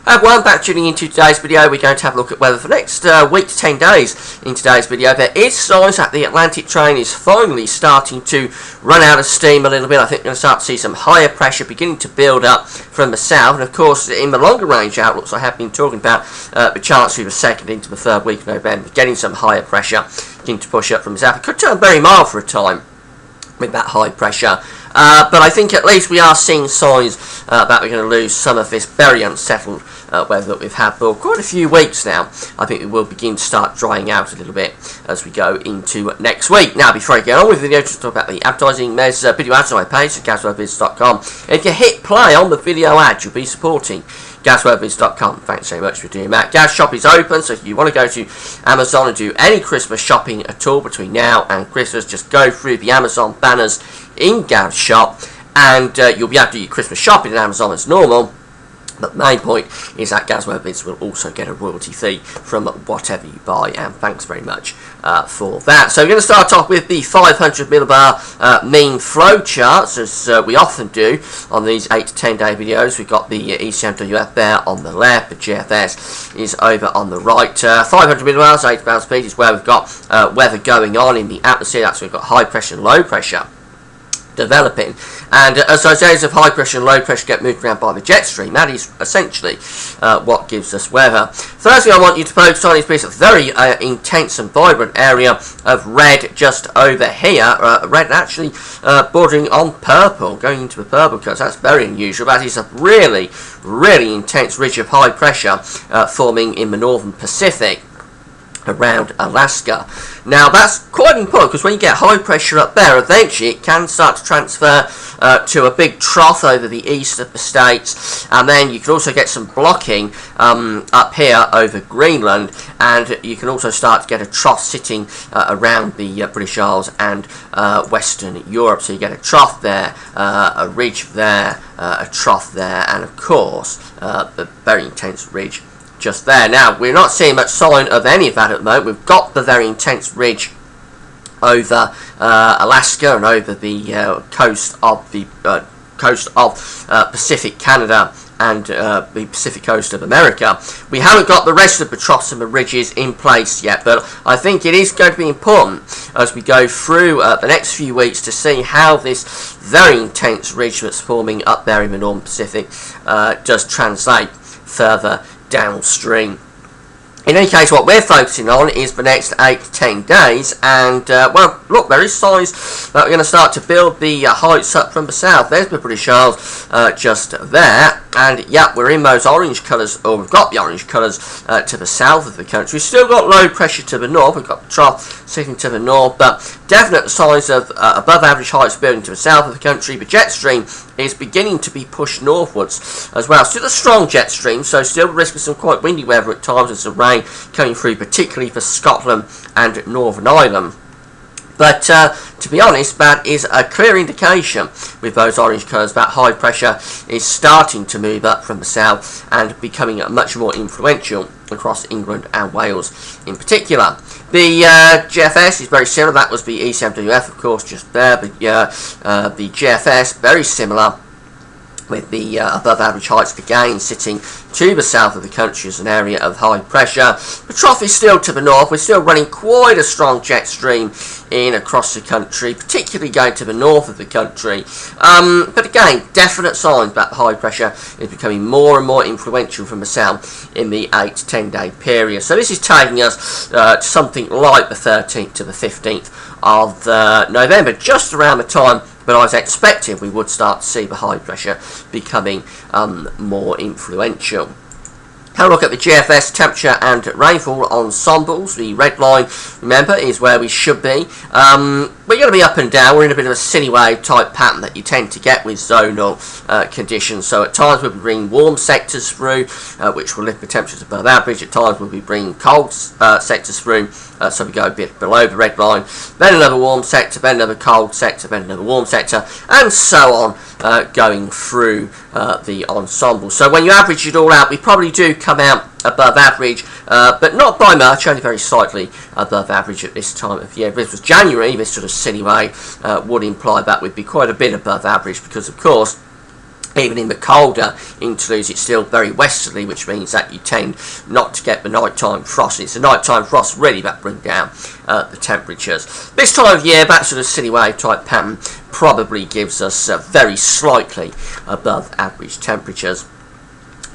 Everyone, back tuning into today's video. We're going to have a look at weather for the next week to 10 days. In today's video, there is signs that the Atlantic train is finally starting to run out of steam a little bit. I think we're going to start to see some higher pressure beginning to build up from the south. And of course, in the longer range outlooks, I have been talking about the chance through the second into the third week of November, getting some higher pressure beginning to push up from the south. It could turn very mild for a time with that high pressure. But I think at least we are seeing signs that we're going to lose some of this very unsettled weather that we've had for quite a few weeks now. I think it will begin to start drying out a little bit as we go into next week. Now, before I get on with the video, just talk about the advertising. There's video ads on my page at gasworthvids.com. If you hit play on the video ad, you'll be supporting gasworthvids.com. Thanks very much for doing that. Gas Shop is open, so if you want to go to Amazon and do any Christmas shopping at all between now and Christmas, just go through the Amazon banners in Gas Shop and you'll be able to do your Christmas shopping at Amazon as normal. But the main point is that GasWorthVids will also get a royalty fee from whatever you buy, and thanks very much for that. So we're going to start off with the 500 millibar mean flow charts, as we often do on these 8 to 10 day videos. We've got the ECMWF there on the left, the GFS is over on the right. 500 millibars, 8 pound speed is where we've got weather going on in the atmosphere. That's where we've got high pressure and low pressure developing, and as those areas of high pressure and low pressure get moved around by the jet stream, that is essentially what gives us weather. Firstly, I want you to focus on is a very intense and vibrant area of red just over here, red actually bordering on purple, going into the purple colours. That's very unusual. That is a really, really intense ridge of high pressure forming in the northern Pacific around Alaska. Now that's quite important, because when you get high pressure up there, eventually it can start to transfer to a big trough over the east of the states, and then you can also get some blocking up here over Greenland, and you can also start to get a trough sitting around the British Isles and Western Europe. So you get a trough there, a ridge there, a trough there, and of course a very intense ridge just there. Now, we're not seeing much sign of any of that at the moment. We've got the very intense ridge over Alaska and over the coast of Pacific Canada and the Pacific coast of America. We haven't got the rest of the troughs and the ridges in place yet, but I think it is going to be important as we go through the next few weeks to see how this very intense ridge that's forming up there in the Northern Pacific does translate further downstream. In any case, what we're focusing on is the next 8 to 10 days, and well, look, there is signs that we're going to start to build the heights up from the south. There's the British Isles just there, and yeah, we're in those orange colours, or we've got the orange colours to the south of the country. We've still got low pressure to the north. We've got the trough sitting to the north, but definite signs of above average heights building to the south of the country. The jet stream is beginning to be pushed northwards as well. Still a strong jet stream, so still risk of some quite windy weather at times and some rain coming through, particularly for Scotland and Northern Ireland. But to be honest, that is a clear indication with those orange colours that high pressure is starting to move up from the south and becoming much more influential across England and Wales in particular. The GFS is very similar. That was the ECMWF, of course, just there. But the GFS, very similar, with the above average heights again sitting to the south of the country as an area of high pressure. The trough is still to the north. We're still running quite a strong jet stream in across the country, particularly going to the north of the country. But again, definite signs that the high pressure is becoming more and more influential from the south in the 8 to 10 day period. So this is taking us to something like the 13th to the 15th of November, just around the time but I was expecting we would start to see the high pressure becoming more influential. Have a look at the GFS temperature and rainfall ensembles. The red line, remember, is where we should be. We're going to be up and down. We're in a bit of a cine wave type pattern that you tend to get with zonal conditions. So at times we'll be bringing warm sectors through, which will lift the temperatures above average. At times we'll be bringing cold sectors through, so we go a bit below the red line. Then another warm sector, then another cold sector, then another warm sector, and so on, going through the ensemble. So when you average it all out, we probably do come out above average, but not by much, only very slightly above average at this time of year. If this was January, this sort of silly way would imply that we'd be quite a bit above average, because of course Even in the colder interludes, it's still very westerly, which means that you tend not to get the nighttime frost. It's the nighttime frost really that bring down the temperatures. This time of year, that sort of city wave type pattern probably gives us very slightly above average temperatures.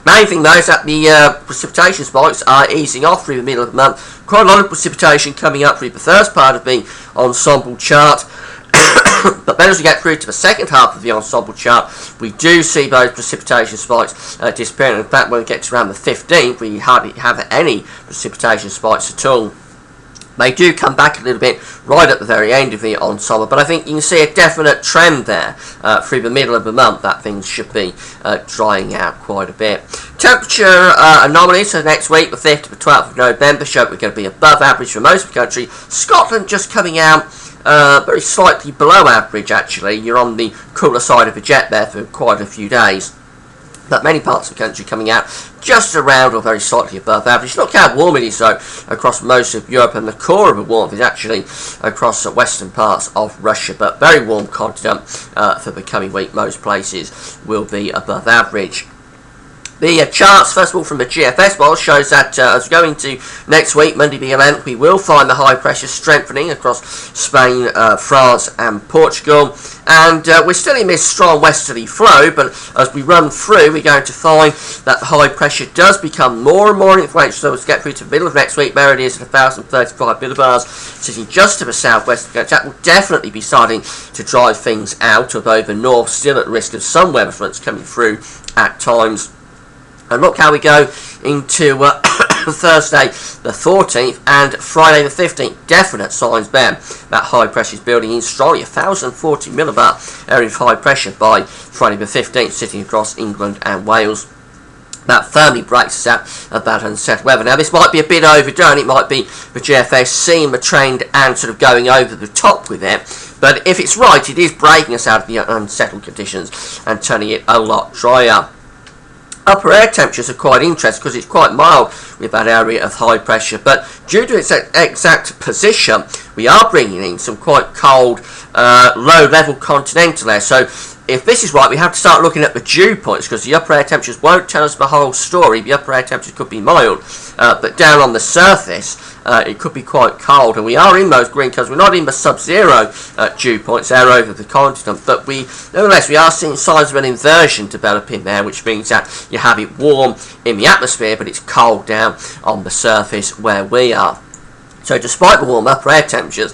Main thing though is that the precipitation spikes are easing off through the middle of the month. Quite a lot of precipitation coming up through the first part of the ensemble chart. But then as we get through to the second half of the ensemble chart, we do see those precipitation spikes disappearing. In fact, when we get to around the 15th, we hardly have any precipitation spikes at all. They do come back a little bit right at the very end of the ensemble, but I think you can see a definite trend there through the middle of the month that things should be drying out quite a bit. Temperature anomalies, so next week, the 5th to the 12th of November, show we're going to be above average for most of the country. Scotland just coming out very slightly below average actually. You're on the cooler side of the jet there for quite a few days. But many parts of the country coming out just around or very slightly above average. Look how warm it is though across most of Europe, and the core of the warmth is actually across the western parts of Russia. But very warm continent for the coming week. Most places will be above average. The charts, first of all from the GFS model, shows that as we go into next week, Monday the 11th, we will find the high pressure strengthening across Spain, France and Portugal. And we're still in this strong westerly flow, but as we run through, we're going to find that the high pressure does become more and more influential. So as we get through to the middle of next week, there it is at 1,035 millibars, sitting just to the southwest of the country. That will definitely be starting to drive things out, although the north still at risk of some weather fronts coming through at times. And look how we go into Thursday the 14th and Friday the 15th. Definite signs there that high pressure is building in strongly. 1,040 millibar area of high pressure by Friday the 15th, sitting across England and Wales. That firmly breaks us out of that unsettled weather. Now this might be a bit overdone. It might be the GFS seeing the trend and sort of going over the top with it. But if it's right, it is breaking us out of the unsettled conditions and turning it a lot drier. Upper air temperatures are quite interesting because it's quite mild with that area of high pressure, but due to its exact position, we are bringing in some quite cold, low-level continental air. So if this is right, we have to start looking at the dew points, because the upper air temperatures won't tell us the whole story. The upper air temperatures could be mild, but down on the surface, it could be quite cold, and we are in those green colours. We're not in the sub-zero dew points there over the continent, but nevertheless we are seeing signs of an inversion developing there, which means that you have it warm in the atmosphere, but it's cold down on the surface where we are. So despite the warm upper air temperatures,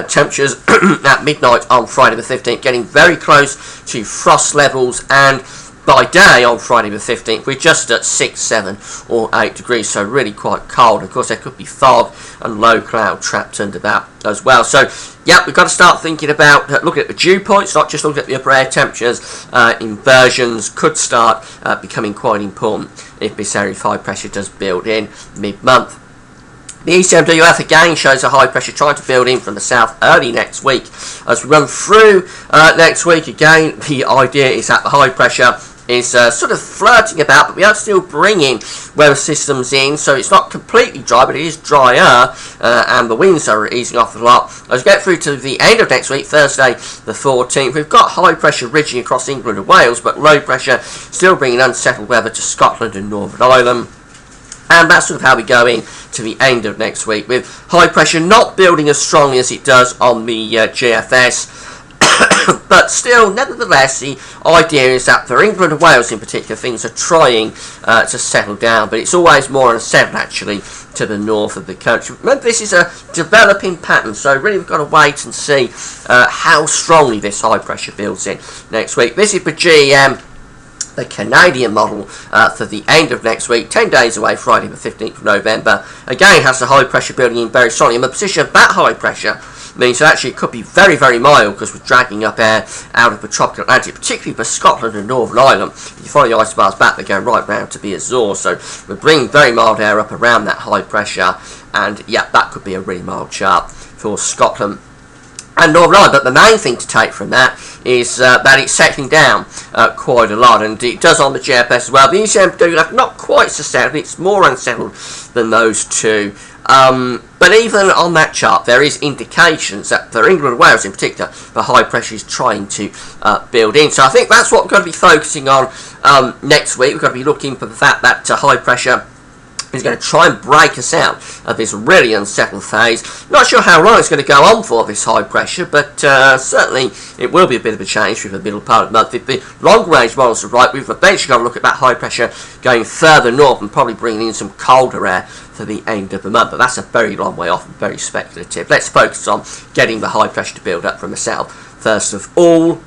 temperatures at midnight on Friday the 15th getting very close to frost levels, and by day on Friday the 15th we're just at 6, 7 or 8 degrees, so really quite cold. Of course there could be fog and low cloud trapped under that as well. So yeah, we've got to start thinking about looking at the dew points, not just looking at the upper air temperatures. Inversions could start becoming quite important if this area of high pressure does build in mid-month. The ECMWF again shows a high pressure trying to build in from the south early next week. As we run through next week, again, the idea is that the high pressure is sort of flirting about, but we are still bringing weather systems in, so it's not completely dry, but it is drier, and the winds are easing off a lot. As we get through to the end of next week, Thursday the 14th, we've got high pressure ridging across England and Wales, but low pressure still bringing unsettled weather to Scotland and Northern Ireland. And that's sort of how we go in to the end of next week, with high pressure not building as strongly as it does on the GFS. But still, nevertheless, the idea is that for England and Wales in particular, things are trying to settle down, but it's always more unsettled actually to the north of the country. Remember, this is a developing pattern, so really we've got to wait and see how strongly this high pressure builds in next week. This is the GEM, the Canadian model for the end of next week, 10 days away, Friday the 15th of November. Again, has the high pressure building in very strongly, and the position of that high pressure means that actually it could be very, very mild, because we're dragging up air out of the tropical Atlantic, particularly for Scotland and Northern Ireland. If you follow the isobars back, they go right round to the Azores, so we're bringing very mild air up around that high pressure, and yeah, that could be a really mild chart for Scotland and Northern Ireland. But the main thing to take from that is that it's settling down quite a lot, and it does on the GFS as well. The ECMWF not quite so settled, it's more unsettled than those two. But even on that chart, there is indications that that for England and Wales in particular, the high pressure is trying to build in. So I think that's what we're going to be focusing on next week. We're going to be looking for the fact that high pressure is going to try and break us out of this really unsettled phase. Not sure how long it's going to go on for, this high pressure, but certainly it will be a bit of a change through the middle part of the month. If the long-range models are right, we've eventually got to look at that high pressure going further north and probably bringing in some colder air for the end of the month. But that's a very long way off and very speculative. Let's focus on getting the high pressure to build up from the south first of all.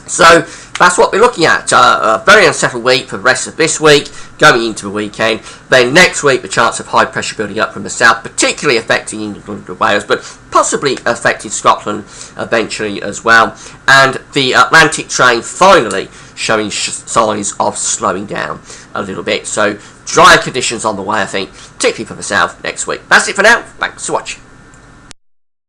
So that's what we're looking at. A very unsettled week for the rest of this week, going into the weekend. Then next week, the chance of high pressure building up from the south, particularly affecting England and Wales, but possibly affecting Scotland eventually as well. And the Atlantic train finally showing signs of slowing down a little bit. So drier conditions on the way, I think, particularly for the south next week. That's it for now. Thanks for watching.